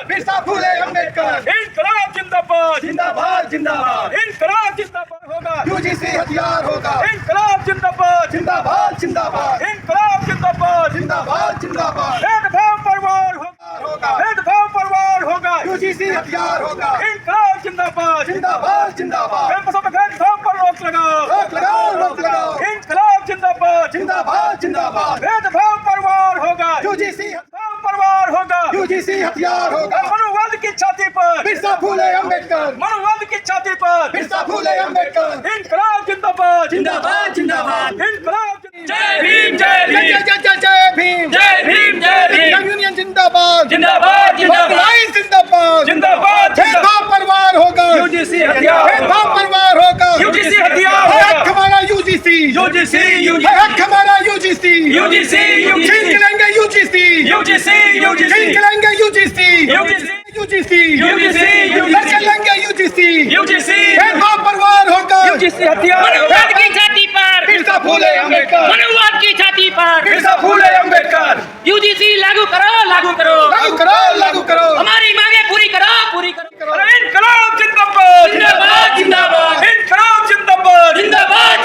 बिरसा फुले अम्बेडकर। इंकलाब जिंदाबाद जिंदाबाद जिंदाबाद। इंकलाब जिंदाबाद होगा, यूजीसी हथियार होगा। इंकलाब जिंदाबाद जिंदाबाद जिंदाबाद। इंकलाब जिंदाबाद जिंदाबाद जिंदाबाद। भेदभाव परवार होगा। भेदभाव परवार होगा, यूजीसी हथियार होगा। इंकलाब जिंदाबाद जिंदाबाद जिंदाबाद। कैंपसों में भेदभाव पर रोक लगाओ, रोक लगाओ रोक लगाओ। इंकलाब जिंदाबाद जिंदाबाद जिंदाबाद। भेदभाव परवार होगा, यूजीसी भेदभाव परवार होगा, यूजीसी हथियार होगा। मनुवाद की छाती पर बिरसा फुले अम्बेडकर। मनुवाद की छाती पर बिरसा फुले अम्बेडकर। इंकलाब जिंदाबाद जिंदाबाद जिंदाबाद। इंकलाब जय भीम जय जय भीम जय जय जय भीम। जय भीम जय भीम यूनियन जिंदाबाद। जिंदाबाद जिंदाबाद जिंदाबाद। जिंदाबाद भेदभाव परवार होगा। यूजीसी हथियार भेदभाव परवार होगा। यूजीसी हथियार हक होगा, हमारा यूजीसी। यूजीसी हक हमारा यूजीसी। यूजीसी छीन लेंगे यूजीसी। यूजीसी छीन लेंगे यूजीसी। यूजीसी यूजीसी यूजीसी लड़के लेंगे यूजीसी। यूजीसी भेदभाव परवार होगा। यूजीसी हथियार मनुवाद की छाती पर बिरसा फुले अम्बेडकर। मनुवाद की छाती पर बिरसा फुले अम्बेडकर। यूजीसी लागू करो लागू करो लागू करो लागू करो। हमारी मांगे पूरी करो पूरी करो अरे इंकलाब जिंदाबाद जिंदाबाद जिंदाबाद इंकलाब जिंदाबाद जिंदाबाद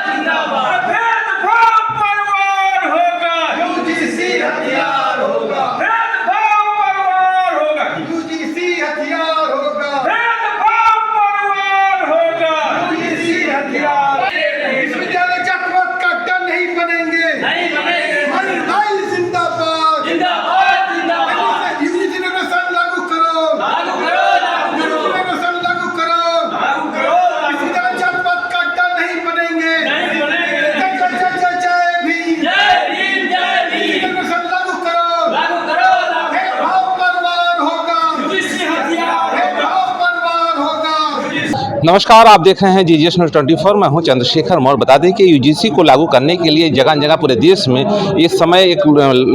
जिंदाबाद भेदभाव परवार होगा, यूजीसी हथियार होगा। भेदभाव परवार होगा, यूजीसी हथियार होगा। भेदभाव परवार होगा, यूजीसी हथियार। विश्वविद्यालय चक्रवर्त का डर नहीं बनेंगे। नहीं बनेंगे मनुवाद जिंदाबाद। जिंदाबाद जिंदाबाद यूजीसी रिजर्वेशन लागू करो। लागू करो लागू करो रिजर्वेशन लागू करो। लागू करो विश्वविद्यालय चक्रवर्त का डर नहीं बनेंगे। नहीं बनेंगे जय जय जय जय जय भीम। जय भीम जय भीम रिजर्वेशन लागू करो। लागू करो लागू करो भेदभाव परवार होगा। यूजीसी हथियार भेदभाव परवार होगा। नमस्कार, आप देख रहे हैं जीजीएस न्यूज़ 24। मैं हूं चंद्रशेखर मौर्य। बता दें कि यूजीसी को लागू करने के लिए जगह जगह पूरे देश में इस समय एक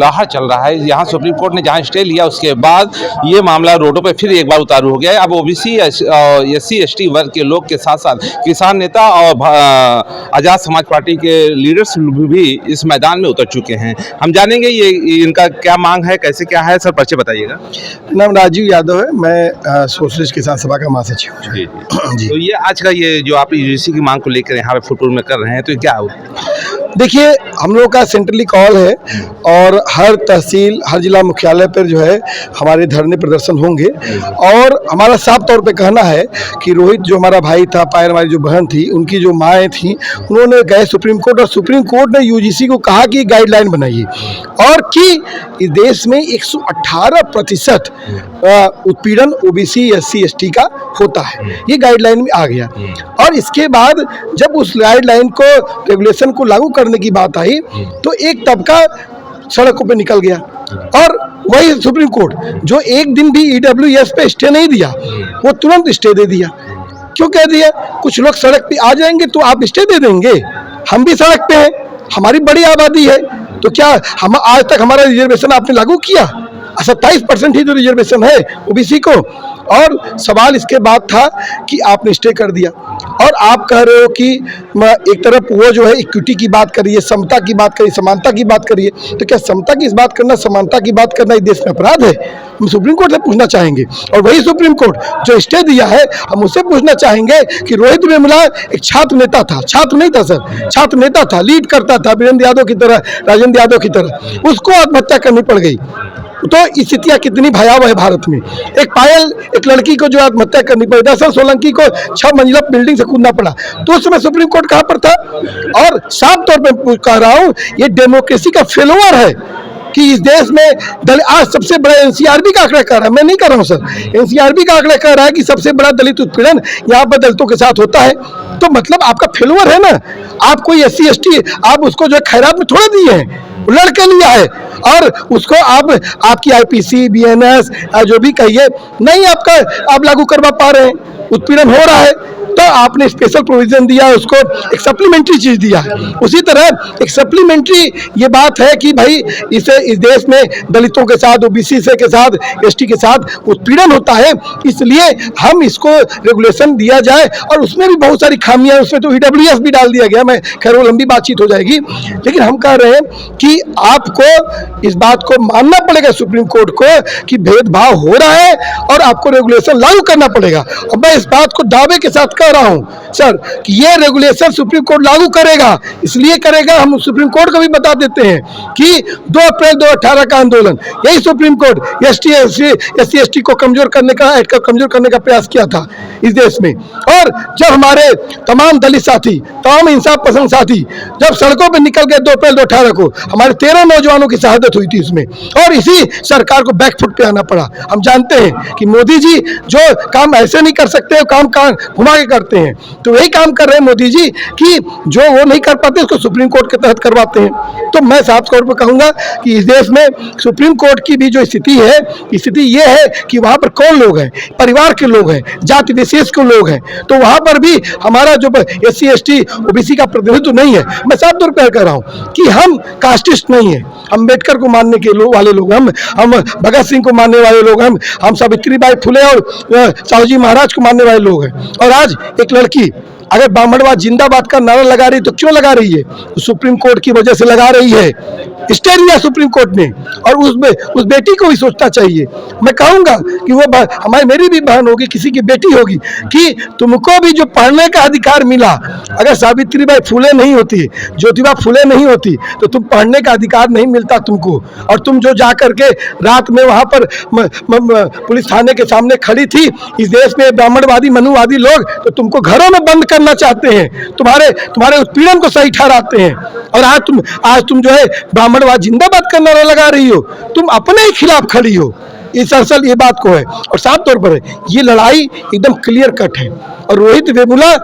लहर चल रहा है। यहाँ सुप्रीम कोर्ट ने जहाँ स्टे लिया उसके बाद ये मामला रोडों पे फिर एक बार उतारू हो गया है। अब ओबीसी एससी एसटी वर्ग के लोग के साथ साथ किसान नेता और आज़ाद समाज पार्टी के लीडर्स भी इस मैदान में उतर चुके हैं। हम जानेंगे ये इनका क्या मांग है, कैसे क्या है। सर परिचय बताइएगा। नाम राजीव यादव है, मैं सोशलिस्ट किसान सभा का महासचिव हूँ। जी तो ये आज का ये जो आप यूजीसी की मांग को लेकर यहाँ पे फुटपुर में कर रहे हैं, तो ये क्या हो? देखिए, हम लोग का सेंट्रली कॉल है और हर तहसील हर जिला मुख्यालय पर जो है हमारे धरने प्रदर्शन होंगे। और हमारा साफ तौर पे कहना है कि रोहित जो हमारा भाई था, पायल हमारी जो बहन थी, उनकी जो माएँ थीं, उन्होंने गए सुप्रीम कोर्ट और सुप्रीम कोर्ट ने यूजीसी को कहा कि गाइडलाइन बनाइए और कि इस देश में 118% उत्पीड़न ओबीसी एससी एसटी का होता है। ये गाइडलाइन में आ गया और इसके बाद जब उस गाइडलाइन को रेगुलेशन को लागू करने की बात आई तो एक तबका सड़कों पे निकल गया। और वही सुप्रीम कोर्ट जो एक दिन भी ईडब्ल्यूएस पे स्टे नहीं दिया, वो तुरंत स्टे दे दिया। क्यों कह दिया? कुछ लोग सड़क पे आ जाएंगे तो आप स्टे दे देंगे। हम भी सड़क पे हैं, हमारी बड़ी आबादी है, तो क्या हम आज तक हमारा रिजर्वेशन आपने लागू किया? 27% ही जो रिजर्वेशन है ओबीसी को। और सवाल इसके बाद था कि आपने स्टे कर दिया और आप कह रहे हो कि एक तरफ वो जो है इक्विटी की बात करिए, समता की बात करिए, समानता की बात करिए। तो क्या समता की इस बात करना, समानता की बात करना इस देश में अपराध है? हम सुप्रीम कोर्ट से पूछना चाहेंगे। और वही सुप्रीम कोर्ट जो स्टे दिया है, हम उससे पूछना चाहेंगे कि रोहित वेमुला एक छात्र नेता था, छात्र नहीं था सर, छात्र नेता था, लीड करता था वीरेंद्र यादव की तरह, राजेंद्र यादव की तरह, उसको आत्महत्या करनी पड़ गई। तो स्थितियाँ कितनी भयावह है भारत में। एक पायल, एक लड़की को जो आत्महत्या करनी पड़ी, दरअसल सोलंकी को 6 मंजिला बिल्डिंग से कूदना पड़ा, तो उस समय सुप्रीम कोर्ट कहाँ पर था? और साफ तौर पे कह रहा हूँ, ये डेमोक्रेसी का फेलोवर है कि इस देश में आज सबसे बड़ा एनसीआरबी का आंकड़ा कह रहा है, मैं नहीं कर रहा हूँ सर, एनसीआरबी का आंकड़ा कह रहा है कि सबसे बड़ा दलित उत्पीड़न यहाँ पर दलितों के साथ होता है। तो मतलब आपका फेलोवर है ना। आप कोई एससी एसटी आप उसको जो है खैरात में थोड़ा दिए हैं, लड़के लिया है और उसको आपकी आईपीसी बीएनएस जो भी कहिए नहीं आप लागू करवा पा रहे हैं। उत्पीड़न हो रहा है तो आपने स्पेशल प्रोविजन दिया, उसको एक सप्लीमेंट्री चीज दिया है। उसी तरह एक सप्लीमेंट्री ये बात है कि भाई इस देश में दलितों के साथ, ओबीसी से के साथ, एसटी के साथ उत्पीड़न होता है, इसलिए हम इसको रेगुलेशन दिया जाए। और उसमें भी बहुत सारी खामियां, उसमें तो ईडब्ल्यूएस भी डाल दिया गया, मैं खैर वो लंबी बातचीत हो जाएगी, लेकिन हम कह रहे हैं कि आपको इस बात को मानना पड़ेगा सुप्रीम कोर्ट को कि भेदभाव हो रहा है और आपको रेगुलेशन लागू करना पड़ेगा। और मैं इस बात को दावे के साथ कह रहा हूं सर कि ये रेगुलेशन सुप्रीम कोर्ट लागू करेगा, इसलिए करेगा, हम सुप्रीम कोर्ट को भी बता देते हैं कि 2 अप्रैल 2018 का आंदोलन यही सुप्रीम कोर्ट एससी एसटी को कमजोर करने का, एक्ट को कमजोर करने का प्रयास किया था इस देश में। और जब हमारे तमाम दलित साथी, तमाम इंसाफ पसंद साथी जब सड़कों पर निकल गए 2 अप्रैल 2018 को, हमारे 13 नौजवानों की शहादत हुई थी इसमें, और इसी सरकार को बैकफुट पे आना पड़ा। हम जानते हैं कि मोदी जी जो काम ऐसे नहीं कर सकते, काम घुमा के करते हैं, तो वही काम कर रहे हैं मोदी जी कि जो वो नहीं कर पाते उसको सुप्रीम कोर्ट के तहत करवाते हैं। तो मैं साफ तौर पर कहूंगा कि इस देश में सुप्रीम कोर्ट की भी जो स्थिति है, स्थिति ये है कि वहां पर कौन लोग हैं, परिवार के लोग हैं, जाति विशेष के लोग हैं, तो वहां पर भी हमारा जो एससी एसटी ओबीसी का प्रतिनिधित्व नहीं है। मैं साफ तौर पर कह रहा हूं कि हम कास्टिस्ट नहीं है, हम अम्बेडकर को मानने के वाले लोग, हम भगत सिंह को मानने वाले लोग, हम सावित्रीबाई फुले और साहूजी महाराज को मानने वाले लोग हैं। और आज एक लड़की अगर ब्राह्मणवाद जिंदाबाद का नारा लगा रही तो क्यों लगा रही है? तो सुप्रीम कोर्ट की वजह से लगा रही है, स्टे दिया सुप्रीम कोर्ट ने। और उस बेटी को भी सोचना चाहिए। मैं कहूंगा कि वो हमारी, मेरी भी बहन होगी, किसी की बेटी होगी, कि तुमको भी जो पढ़ने का अधिकार मिला, अगर सावित्रीबाई फुले नहीं होती, ज्योतिबा फुले नहीं होती, तो तुम पढ़ने का अधिकार नहीं मिलता तुमको। और तुम जो जा करके रात में वहां पर पुलिस थाने के सामने खड़ी थी, इस देश में ब्राह्मणवादी मनुवादी लोग तो तुमको घरों में बंद करना चाहते हैं, तुम्हारे उत्पीड़न को सही ठहराते हैं। और आज तुम जो है ब्राह्मणवाद जिंदाबाद का नारा लगा रही हो, तुम अपने ही खिलाफ खड़ी हो। इस असल ये बात को है और साफ तौर पर है, ये लड़ाई एकदम क्लियर कट है। और रोहित वेमुला,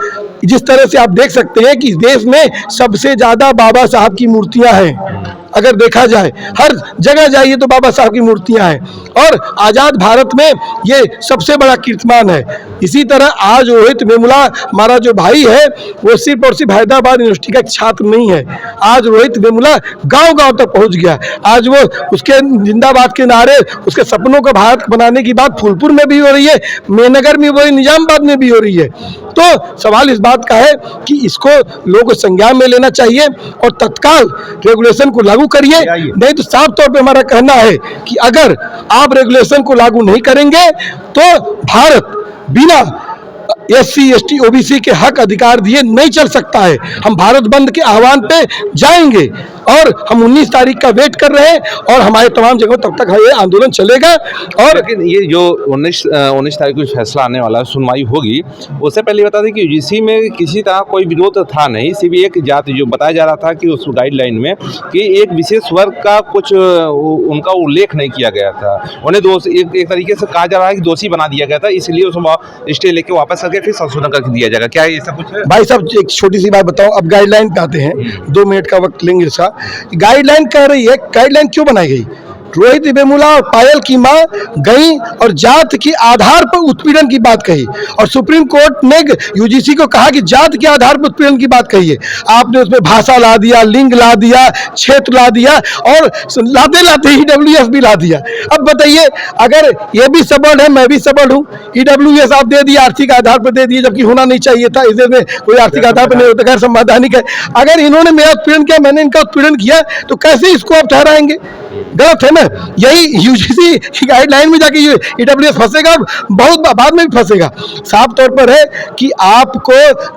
जिस तरह से आप देख सकते हैं कि इस देश में सबसे ज्यादा बाबा साहब की मूर्तियां हैं, अगर देखा जाए हर जगह जाइए तो बाबा साहब की मूर्तियां हैं, और आजाद भारत में ये सबसे बड़ा कीर्तिमान है। इसी तरह आज रोहित वेमुला हमारा जो भाई है, वो सिर्फ और सिर्फ हैदराबाद यूनिवर्सिटी का एक छात्र नहीं है। आज रोहित वेमुला गांव-गांव तक पहुंच गया। आज वो उसके जिंदाबाद के नारे, उसके सपनों का भारत बनाने की बात फूलपुर में भी हो रही है, मेहनगर में भी हो रही है, निजामाबाद में भी हो रही है। तो सवाल इस बात का है कि इसको लोगों को संज्ञान में लेना चाहिए और तत्काल रेगुलेशन को लागू करिए। नहीं तो साफ तौर पे हमारा कहना है कि अगर आप रेगुलेशन को लागू नहीं करेंगे तो भारत बिना एससी एसटी ओबीसी के हक अधिकार दिए नहीं चल सकता है। हम भारत बंद के आह्वान पे जाएंगे और हम 19 तारीख का वेट कर रहे हैं और हमारे तमाम जगहों तब तक ये आंदोलन चलेगा। और लेकिन ये जो 19 तारीख को फैसला आने वाला है, सुनवाई होगी, उससे पहले बता दें कि यूजीसी में किसी तरह कोई विरोध था नहीं, सिर्फ एक जाति जो बताया जा रहा था कि उस गाइडलाइन में कि एक विशेष वर्ग का कुछ उनका उल्लेख नहीं किया गया था, उन्हें एक तरीके से कहा जा रहा है कि दोषी बना दिया गया था, इसलिए उसमें स्टे लेके वापस करके फिर संशोधन करके दिया जाएगा। क्या ऐसा कुछ है? भाई साहब एक छोटी सी बात बताओ, अब गाइडलाइन पे आते हैं, 2 मिनट का वक्त लेंगे इसका। गाइडलाइन कह रही है, गाइडलाइन क्यों बनाई गई? रोहित वेमुला और पायल की मां गई और जात के आधार पर उत्पीड़न की बात कही और सुप्रीम कोर्ट ने यूजीसी को कहा कि जात के आधार पर उत्पीड़न की बात कही है। आपने उसमें भाषा ला दिया, लिंग ला दिया, क्षेत्र ला दिया और लाते लाते ईडब्ल्यूएस भी ला दिया। अब बताइए, अगर ये भी सबल है, मैं भी सबल हूँ, ईडब्ल्यूएस आप दे दिया, आर्थिक आधार पर दे दिए, जबकि होना नहीं चाहिए था, इसमें कोई आर्थिक आधार पर नहीं होता, गैर संवैधानिक है। अगर इन्होंने मेरा उत्पीड़न किया, मैंने इनका उत्पीड़न किया, तो कैसे इसको आप ठहराएंगे? गलत है ना। यही यूजीसी की गाइडलाइन में जाके ईडब्ल्यूएस फंसेगा, बहुत बाद में भी फंसेगा। साफ तौर पर है कि आपको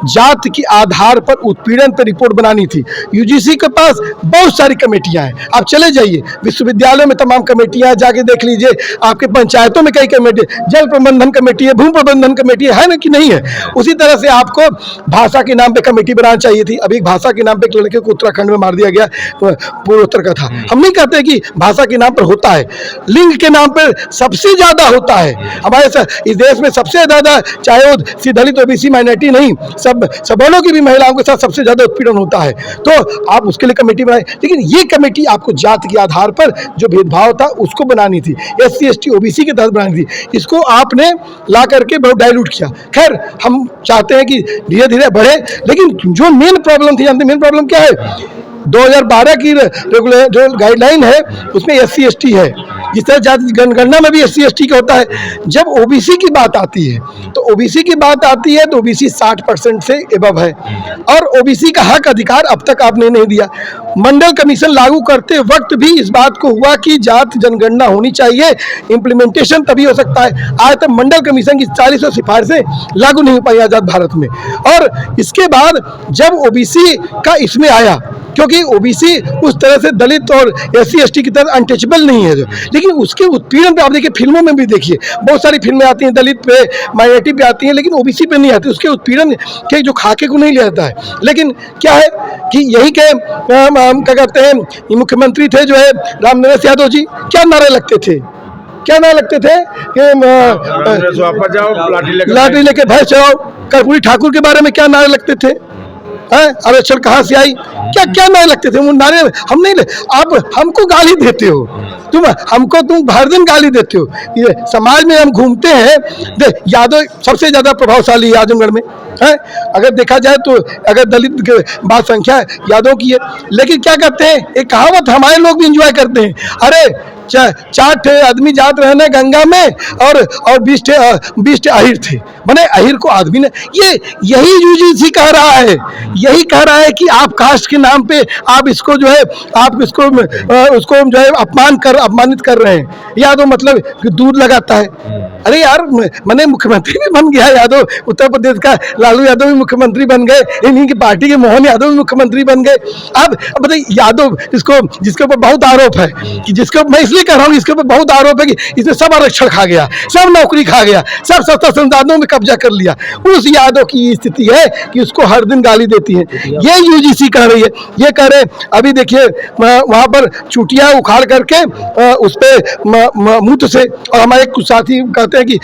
जात के आधार पर उत्पीड़न पर रिपोर्ट बनानी थी। यूजीसी के पास बहुत सारी कमेटियां हैं, आप चले जाइए विश्वविद्यालयों में तमाम कमेटियां हैं, जाके देख लीजिए। आपके पंचायतों में कई कमेटी, जल प्रबंधन कमेटी है, भू प्रबंधन कमेटी है ना कि नहीं है? उसी तरह से आपको भाषा के नाम पे कमेटी बनानी चाहिए थी। अभी भाषा के नाम पे एक लड़के को उत्तराखंड में मार दिया गया, पूर्वोत्तर का था। हम नहीं कहते कि भाषा के नाम पर होता है, लिंग के नाम पर सबसे ज्यादा होता है हमारे इस देश में। सबसे ज्यादा, चाहे वो दलित ओबीसी माइनॉरिटी नहीं, सब सबों की भी महिलाओं के साथ सबसे ज्यादा उत्पीड़न होता है। तो आप उसके लिए कमेटी बनाए, लेकिन ये कमेटी आपको जाति के आधार पर जो भेदभाव था उसको बनानी थी, SC ST OBC के तहत बनानी थी। इसको आपने ला करके बहुत डाइल्यूट किया। खैर, हम चाहते हैं कि धीरे धीरे बढ़े, लेकिन जो मेन प्रॉब्लम थी, जानते मेन प्रॉब्लम क्या है? 2012 की रेगुलर जो गाइडलाइन है उसमें SC ST है, जिस तरह जाति जनगणना में भी SC ST का होता है। जब OBC की बात आती है तो OBC की बात आती है तो OBC 60% से एबव है, और OBC का हक अधिकार अब तक आपने नहीं दिया। मंडल कमीशन लागू करते वक्त भी इस बात को हुआ कि जाति जनगणना होनी चाहिए, इम्प्लीमेंटेशन तभी हो सकता है। आज तक मंडल कमीशन की 40 सिफारिशें लागू नहीं हो पाई आजाद भारत में। और इसके बाद जब OBC का इसमें आया, क्योंकि OBC उस तरह से दलित और SC ST की तरह अनटचेबल नहीं है, जो लेकिन उसके उत्पीड़न पे आप देखिए, फिल्मों में भी देखिए, बहुत सारी फिल्में आती हैं दलित पे, माइनॉरिटी पे आती हैं, लेकिन OBC पे नहीं आती। उसके उत्पीड़न के जो खाके को नहीं लिया जाता है। लेकिन क्या है कि यही के क्या कहते हैं, मुख्यमंत्री थे जो है रामनरेश यादव जी, क्या नारे लगते थे, क्या नारे लगते थे कि लाठी लेके भैंस चढ़ाओ। कर्पूरी ठाकुर के बारे में क्या नारे लगते थे? आरक्षण कहाँ से आई, क्या क्या नारे लगते थे? वो नारे हम नहीं, आप हमको गाली देते हो, तुम हर दिन गाली देते हो। ये समाज में हम घूमते हैं, यादव सबसे ज्यादा प्रभावशाली है आजमगढ़ में है। अगर देखा जाए तो अगर दलित की बात संख्या यादव की है, लेकिन क्या करते हैं, एक कहावत हमारे लोग भी इंजॉय करते हैं, अरे 4 आदमी जात रहने गंगा में और 20 अहिर थे, बने अहिर को आदमी ने, यही UGC कह रहा है, यही कह रहा है कि आप कास्ट के नाम पे आप इसको जो है, आप इसको उसको जो है अपमानित कर रहे हैं। यादव मतलब कि दूध लगाता है। अरे यार, मैंने मुख्यमंत्री भी बन गया यादव, उत्तर प्रदेश का लालू यादव भी मुख्यमंत्री बन गए, इन्हीं की पार्टी के मोहन यादव भी मुख्यमंत्री बन गए। अब बताइए, यादव जिसके ऊपर बहुत आरोप है, कि जिसके मैं इसलिए कह रहा हूँ, इसके ऊपर बहुत आरोप है कि इसने सब आरक्षण खा गया, सब नौकरी खा गया, सब सत्ता संसाधनों में कब्जा कर लिया। उस यादव की स्थिति है कि उसको हर दिन गाली देती है। ये UGC कह रही है, ये कह रहे। अभी देखिए वहां पर चुटिया उखाड़ करके उस पे मूत्र से, और हमारे कुछ साथी कहते हैं कि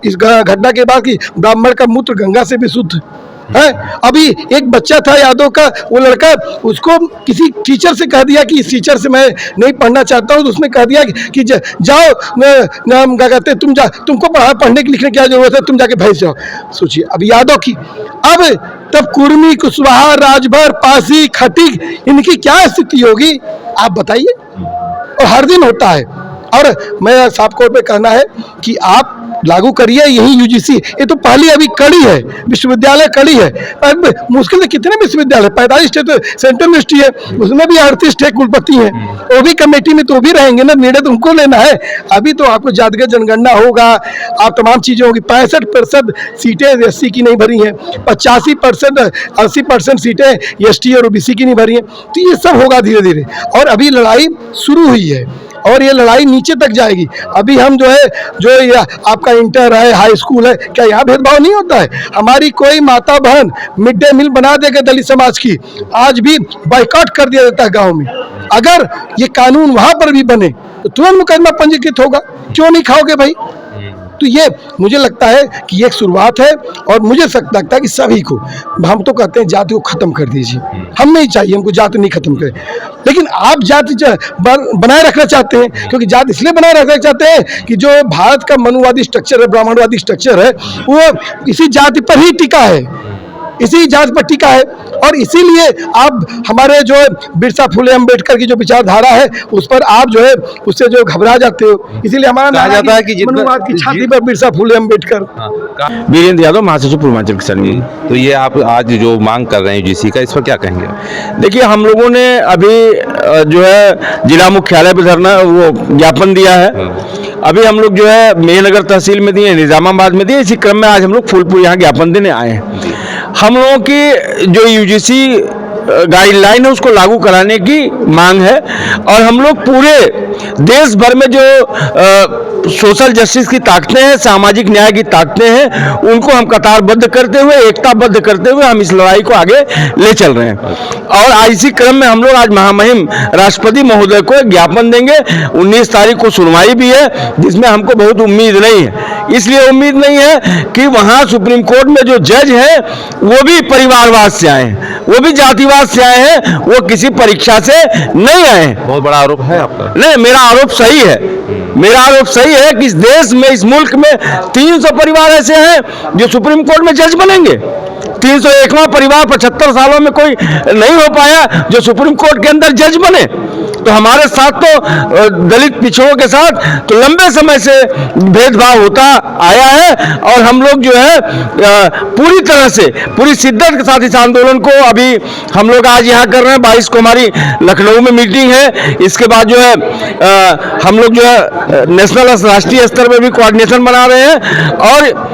इस घटना के बाद कि ब्राह्मण का मूत्र गंगा से भी शुद्ध है। अभी एक बच्चा था यादव का, वो लड़का, उसको किसी टीचर से कह दिया कि इस टीचर से मैं नहीं पढ़ना चाहता हूँ, तो उसने कह दिया कि जाओ, क्या कहते हैं, तुमको पढ़ने की लिखने की क्या जरूरत है, तुम जाके भैंस जाओ। सोचिए अब यादव की, अब तब कुर्मी, कुशवाहा, राजभर, पासी, खटीक, इनकी क्या स्थिति होगी आप बताइए। और हर दिन होता है। और मैं साफ तौर पे कहना है कि आप लागू करिए यही UGC। ये तो पहली अभी कड़ी है, विश्वविद्यालय कड़ी है। अब मुश्किल से कितने विश्वविद्यालय, 45 तो सेंट्रल यूनिवर्सिटी है, उसमें भी 38 कुलपति हैं, वो भी कमेटी में तो भी रहेंगे ना, निर्णय तो उनको लेना है। अभी तो आपको जातिगत जनगणना होगा, आप तमाम चीजें होगी। 65% सीटें SC की नहीं भरी हैं, 85% 80% सीटें ST और OBC की नहीं भरी हैं। तो ये सब होगा धीरे धीरे, और अभी लड़ाई शुरू हुई है, और ये लड़ाई नीचे तक जाएगी। अभी हम जो है, जो आपका इंटर है, हाई स्कूल है, क्या यहाँ भेदभाव नहीं होता है? हमारी कोई माता बहन मिड डे मील बना देगा दलित समाज की, आज भी बाइकआउट कर दिया जाता है गांव में। अगर ये कानून वहां पर भी बने तो तुरंत मुकदमा पंजीकृत होगा। क्यों नहीं खाओगे भाई? तो ये मुझे लगता है कि ये एक शुरुआत है, और मुझे लगता है कि सभी को, हम तो कहते हैं जाति को खत्म कर दीजिए, हम नहीं चाहिए, हमको जाति नहीं खत्म करें, लेकिन आप जाति बनाए रखना चाहते हैं, क्योंकि जाति इसलिए बनाए रखना चाहते हैं कि जो भारत का मनुवादी स्ट्रक्चर है, ब्राह्मणवादी स्ट्रक्चर है, वो इसी जाति पर ही टिका है, इसी जात पर टिका है। और इसीलिए आप हमारे जो बिरसा फुले अम्बेडकर की जो विचारधारा है, उस पर आप जो है उससे जो घबरा जाते हो। इसीलिए हमारा नारा जाता है कि मनुवाद की छाती पर बिरसा फुले अम्बेडकर। वीरेंद्र यादव, महासचिव पूर्वांचल किसान। तो ये आप आज जो मांग कर रहे हैं UGC का, इस पर क्या कहेंगे? देखिए, हम लोगों ने अभी जो है जिला मुख्यालय पर धरना वो ज्ञापन दिया है। अभी हम लोग जो है मेहनगर तहसील में दिए, निजामाबाद में दिए, इसी क्रम में आज हम लोग फूलपुर यहाँ ज्ञापन देने आए हैं। हम लोगों की जो UGC गाइडलाइन है उसको लागू कराने की मांग है, और हम लोग पूरे देश भर में जो सोशल जस्टिस की ताकतें हैं, सामाजिक न्याय की ताकतें हैं, उनको हम कतारबद्ध करते हुए, एकताबद्ध करते हुए हम इस लड़ाई को आगे ले चल रहे हैं। और इसी क्रम में हम लोग आज महामहिम राष्ट्रपति महोदय को एक ज्ञापन देंगे। 19 तारीख को सुनवाई भी है, जिसमें हमको बहुत उम्मीद नहीं है। इसलिए उम्मीद नहीं है कि वहाँ सुप्रीम कोर्ट में जो जज हैं वो भी परिवारवाद से आए हैं, वो भी जातिवाद से आए हैं, वो किसी परीक्षा से नहीं आए हैं। बहुत बड़ा आरोप है आपका। नहीं, मेरा आरोप सही है। मेरा आरोप सही है कि इस देश में, इस मुल्क में 300 परिवार ऐसे हैं जो सुप्रीम कोर्ट में जज बनेंगे। 301वां परिवार 75 सालों में कोई नहीं हो पाया जो सुप्रीम कोर्ट के अंदर जज बने। तो हमारे साथ तो दलित पिछड़ों के साथ तो लंबे समय से भेदभाव होता आया है, और हम लोग जो है पूरी तरह से, पूरी शिद्दत के साथ इस आंदोलन को अभी हम लोग आज यहाँ कर रहे हैं। 22 को हमारी लखनऊ में मीटिंग है। इसके बाद जो है हम लोग जो है नेशनल, राष्ट्रीय स्तर पर भी कोऑर्डिनेशन बना रहे हैं। और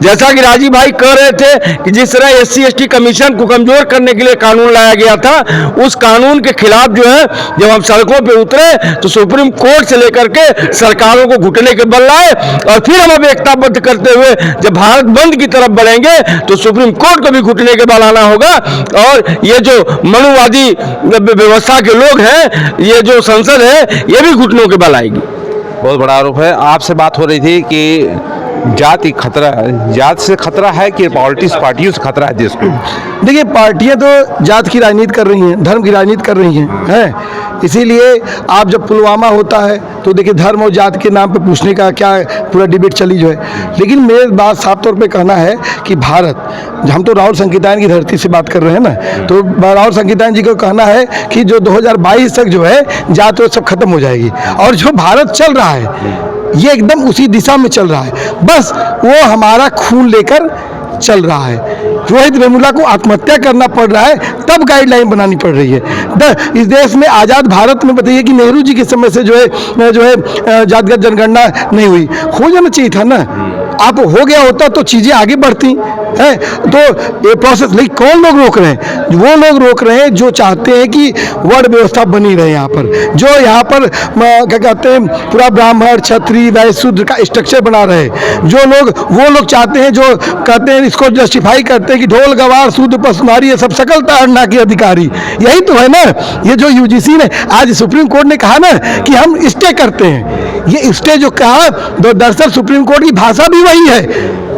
जैसा कि राजीव भाई कह रहे थे कि जिस तरह SC/ST कमीशन को कमजोर करने के लिए कानून लाया गया था, उस कानून के खिलाफ जो है जब हम सड़कों पे उतरे तो सुप्रीम कोर्ट से लेकर के सरकारों को घुटने के बल लाए, और फिर हम अब एकताबद्ध करते हुए जब भारत बंद की तरफ बढ़ेंगे तो सुप्रीम कोर्ट को भी घुटने के बल आना होगा। और ये जो मनुवादी व्यवस्था के लोग हैं, ये जो संसद है, ये भी घुटनों के बल आएगी। बहुत बड़ा आरोप है। आपसे बात हो रही थी कि जाति खतरा, जात से खतरा है कि पॉलिटिक्स पार्टियों से खतरा है देश को? देखिए, पार्टियां तो जात की राजनीति कर रही हैं, धर्म की राजनीति कर रही हैं। इसीलिए आप जब पुलवामा होता है तो देखिए धर्म और जात के नाम पे पूछने का क्या पूरा डिबेट चली जो है। लेकिन मेरे बात साफ तौर पे कहना है कि भारत, हम तो राहुल संकीर्तन की धरती से बात कर रहे हैं ना, तो राहुल संकीर्तन जी को कहना है कि जो 2022 तक जो है जात वो सब खत्म हो जाएगी। और जो भारत चल रहा है ये एकदम उसी दिशा में चल रहा है, बस वो हमारा खून लेकर चल रहा है। रोहित वेमुला को आत्महत्या करना पड़ रहा है, तब गाइडलाइन बनानी पड़ रही है। इस देश में आज़ाद भारत में बताइए कि नेहरू जी के समय से जो है जातिगत जनगणना नहीं हुई, हो जाना चाहिए था ना। आप हो गया होता तो चीज़ें आगे बढ़ती हैं। तो ये प्रोसेस, लेकिन कौन लोग रोक रहे हैं? वो लोग रोक रहे हैं जो चाहते हैं कि वर्ण व्यवस्था बनी रहे यहाँ पर, जो यहाँ पर क्या कहते हैं पूरा ब्राह्मण क्षत्रिय वैश्य शूद्र का स्ट्रक्चर बना रहे। जो लोग, वो लोग चाहते हैं, जो कहते हैं, इसको जस्टिफाई करते हैं कि ढोल गवार शूद्र पशुनारी ये सब सकल ताड़ना के अधिकारी। यही तो है ना। ये जो UGC ने आज सुप्रीम कोर्ट ने कहा ना कि हम स्टे करते हैं, ये स्टे जो कहा, दरअसल सुप्रीम कोर्ट की भाषा भी वही है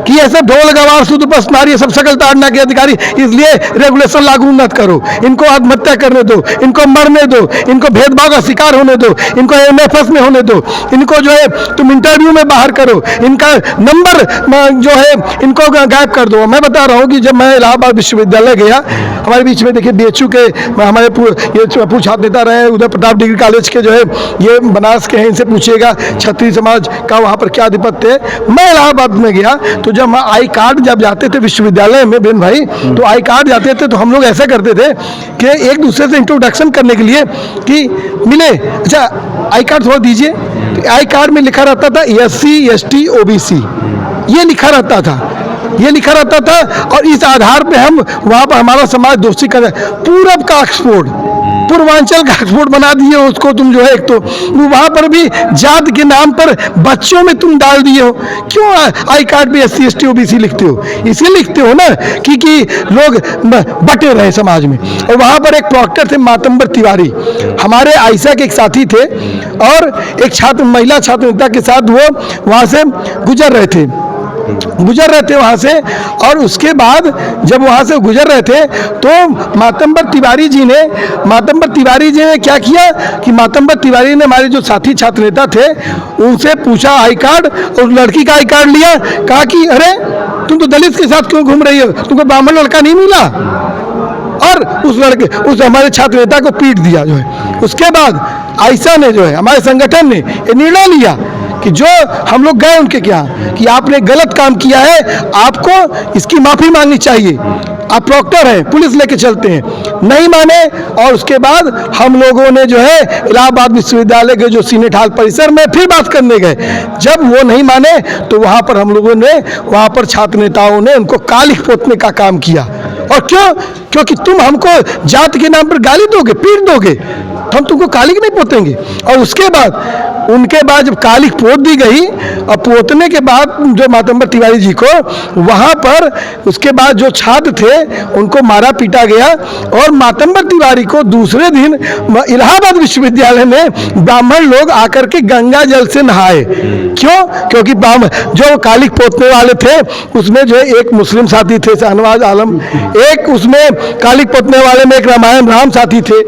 कि ऐसे ढोल गवार शूद्र पशुनारी ये सब सकल ताड़ना के अधिकारी, इसलिए रेगुलेशन लागू मत करो, इनको आत्महत्या करने दो, इनको मरने दो, इनको भेदभाव का शिकार होने दो, इनको MFS में होने दो, इनको जो है तुम इंटरव्यू में बाहर करो, इनका नंबर जो है इनको गायब कर दो। मैं बता रहा हूँ कि जब मैं इलाहाबाद विश्वविद्यालय गया, हमारे बीच में देखिए BHU के हमारे ये पूर्व छात्र नेता रहे, उदय प्रताप डिग्री कॉलेज के जो है ये बनारस के हैं, इनसे पूछिएगा क्षत्रिय समाज का वहाँ पर क्या आधिपत्य है। मैं इलाहाबाद में गया तो जब हम आई कार्ड जब जाते थे विश्वविद्यालय में बेन भाई, तो आई कार्ड जाते थे तो हम लोग ऐसा करते थे कि एक दूसरे से इंट्रोडक्शन करने के लिए कि मिले, अच्छा आई कार्ड थोड़ा दीजिए, तो आई कार्ड में लिखा रहता था SC ST OBC, ये लिखा रहता था, ये लिखा रहता था। और इस आधार पे हम वहाँ पर हमारा समाज दोस्ती कर, पूरब का ऑक्सफोर्ड, पूर्वांचल का ऑक्सफोर्ड बना दिए उसको तुम जो है। एक तो वहाँ पर भी जात के नाम पर बच्चों में तुम डाल दिए हो। क्यों आई कार्ड पे SC ST OBC लिखते हो? इसलिए लिखते हो ना कि लोग बटे रहे समाज में। और वहाँ पर एक प्रॉक्टर थे मातंबर तिवारी, हमारे आयशा के एक साथी थे, और एक छात्र, महिला छात्र नेता के साथ वो वहाँ से गुजर रहे थे वहाँ से। और उसके बाद जब वहाँ से गुजर रहे थे तो मातंबर तिवारी जी ने क्या किया कि मातंबर तिवारी ने हमारे जो साथी छात्र नेता थे उनसे पूछा आई कार्ड, और लड़की का आई कार्ड लिया, कहा कि अरे तुम तो दलित के साथ क्यों घूम रही हो, तुमको ब्राह्मण लड़का नहीं मिला? और उस हमारे छात्र नेता को पीट दिया जो है। उसके बाद आयशा ने जो है, हमारे संगठन ने ये निर्णय लिया कि जो हम लोग गए उनके क्या कि आपने गलत काम किया है, आपको इसकी माफ़ी मांगनी चाहिए, आप प्रॉक्टर हैं, पुलिस लेके चलते हैं। नहीं माने, और उसके बाद हम लोगों ने जो है इलाहाबाद विश्वविद्यालय के जो सीनेट हॉल परिसर में फिर बात करने गए। जब वो नहीं माने तो वहाँ पर हम लोगों ने, वहाँ पर छात्र नेताओं ने उनको कालिख पोतने का काम किया। और क्यों? क्योंकि तुम हमको जात के नाम पर गाली दोगे, पीट दोगे, हम तुमको कालिक नहीं पोतेंगे। और उसके बाद उनके बाद जब कालिक पोत दी गई और पोतने के बाद जो मातंबर तिवारी जी को वहाँ पर उसके बाद जो छात्र थे उनको मारा पीटा गया और मातंबर तिवारी को दूसरे दिन इलाहाबाद विश्वविद्यालय में ब्राह्मण लोग आकर के गंगा जल से नहाए। क्यों? क्योंकि जो कालिक पोतने वाले थे उसमें जो है एक मुस्लिम साथी थे शाहनवाज आलम, एक उसमें कालिक पोतने वाले में एक रामायण राम साथी थे,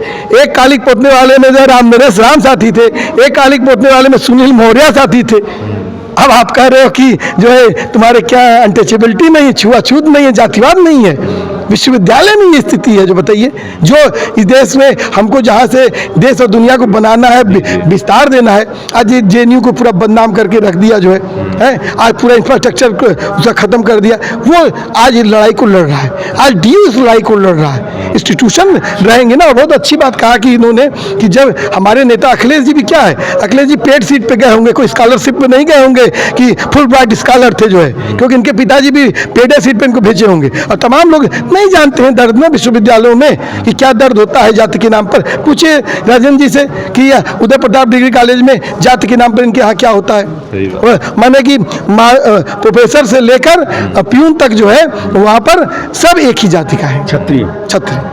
एक कालिक पोतने वाले में जो राम नरेश राम साथी थे, एक कालिक पोतने वाले में सुनील मौर्य साथी थे। अब आप कह रहे हो कि जो है तुम्हारे क्या अनटचेबिलिटी नहीं है, छुआछूत नहीं है, जातिवाद नहीं है। विश्वविद्यालय में ये स्थिति है जो बताइए, जो इस देश में हमको जहाँ से देश और दुनिया को बनाना है, विस्तार देना है, आज JNU को पूरा बदनाम करके रख दिया जो है आज पूरा इंफ्रास्ट्रक्चर को उसका ख़त्म कर दिया। वो आज लड़ाई को लड़ रहा है, आज DU इस लड़ाई को लड़ रहा है। इंस्टीट्यूशन रहेंगे ना। बहुत अच्छी बात कहा कि इन्होंने कि जब हमारे नेता अखिलेश जी भी क्या है, अखिलेश जी पेड सीट पे गए होंगे, कोई स्कॉलरशिप पे नहीं गए होंगे कि फुल ब्राइट स्कॉलर थे जो है, क्योंकि इनके पिताजी भी पेड सीट पे इनको भेजे होंगे। और तमाम लोग नहीं जानते हैं दर्द में विश्वविद्यालयों में कि क्या दर्द होता है जाति के नाम पर। पूछिए राजन जी से कि उदय प्रताप डिग्री कॉलेज में जाति के नाम पर इनके यहाँ क्या होता है। माने कि प्रोफेसर से लेकर प्यून तक जो है वहाँ पर सब एक ही जाति का है, क्षत्रिय।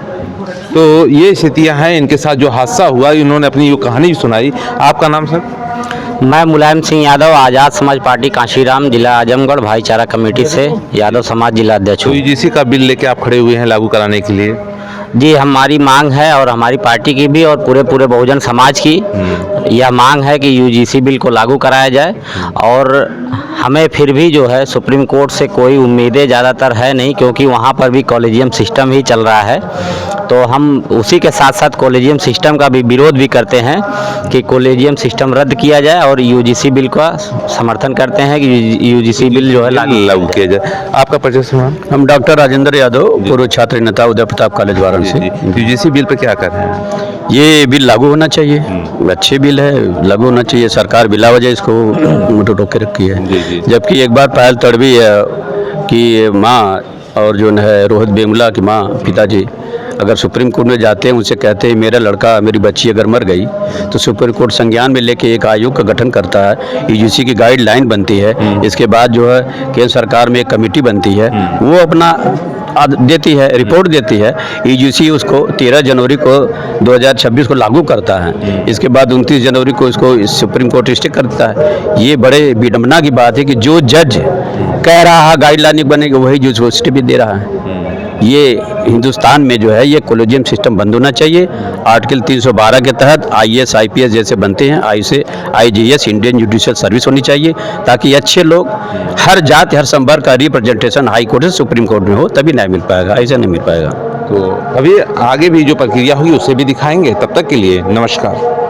तो ये स्थितियाँ हैं, इनके साथ जो हादसा हुआ इन्होंने अपनी ये कहानी भी सुनाई। आपका नाम सर? मैं मुलायम सिंह यादव, आज़ाद समाज पार्टी कांशीराम, जिला आजमगढ़, भाईचारा कमेटी से यादव समाज जिला अध्यक्ष हूँ। UGC का बिल लेके आप खड़े हुए हैं लागू कराने के लिए? जी, हमारी मांग है और हमारी पार्टी की भी और पूरे बहुजन समाज की यह मांग है कि UGC बिल को लागू कराया जाए। और हमें फिर भी जो है सुप्रीम कोर्ट से कोई उम्मीदें ज़्यादातर है नहीं, क्योंकि वहाँ पर भी कॉलेजियम सिस्टम ही चल रहा है। तो हम उसी के साथ साथ कॉलेजियम सिस्टम का भी विरोध भी करते हैं कि कॉलेजियम सिस्टम रद्द किया जाए और UGC बिल का समर्थन करते हैं कि UGC बिल जो है लागू किया जाए। आपका परिचय सुना? हम डॉक्टर राजेंद्र यादव, पूर्व छात्र नेता, Uday Pratap college Varanasi. UGC bill पे क्या कर रहे हैं? ये बिल लागू होना चाहिए, अच्छे बिल है, लागू होना चाहिए। सरकार बिला वजह इसको मुँह टोके रखी है। जबकि एक बार पहल तड़बी है कि माँ और जो है रोहित वेमुला की माँ पिताजी अगर सुप्रीम कोर्ट में जाते हैं, उनसे कहते हैं मेरा लड़का मेरी बच्ची अगर मर गई तो सुप्रीम कोर्ट संज्ञान में लेके एक आयोग का गठन करता है, UGC की गाइडलाइन बनती है। इसके बाद जो है केंद्र सरकार में एक कमेटी बनती है, वो अपना देती है, रिपोर्ट देती है। UGC उसको 13 जनवरी को 2026 को लागू करता है। इसके बाद 29 जनवरी को इसको सुप्रीम कोर्ट स्टे करता है। ये बड़े विडंबना की बात है कि जो जज कह रहा है गाइडलाइन बनेगी वही जो स्टे भी दे रहा है। ये हिंदुस्तान में जो है ये कॉलेजियम सिस्टम बंद होना चाहिए। आर्टिकल 312 के तहत IAS IPS जैसे बनते हैं, IGS इंडियन जुडिशियल सर्विस होनी चाहिए, ताकि अच्छे लोग हर जाति हर संवर्ग का रिप्रेजेंटेशन हाई कोर्ट से सुप्रीम कोर्ट में हो, तभी न्याय मिल पाएगा, ऐसा नहीं मिल पाएगा। तो अभी आगे भी जो प्रक्रिया होगी उसे भी दिखाएंगे। तब तक के लिए नमस्कार।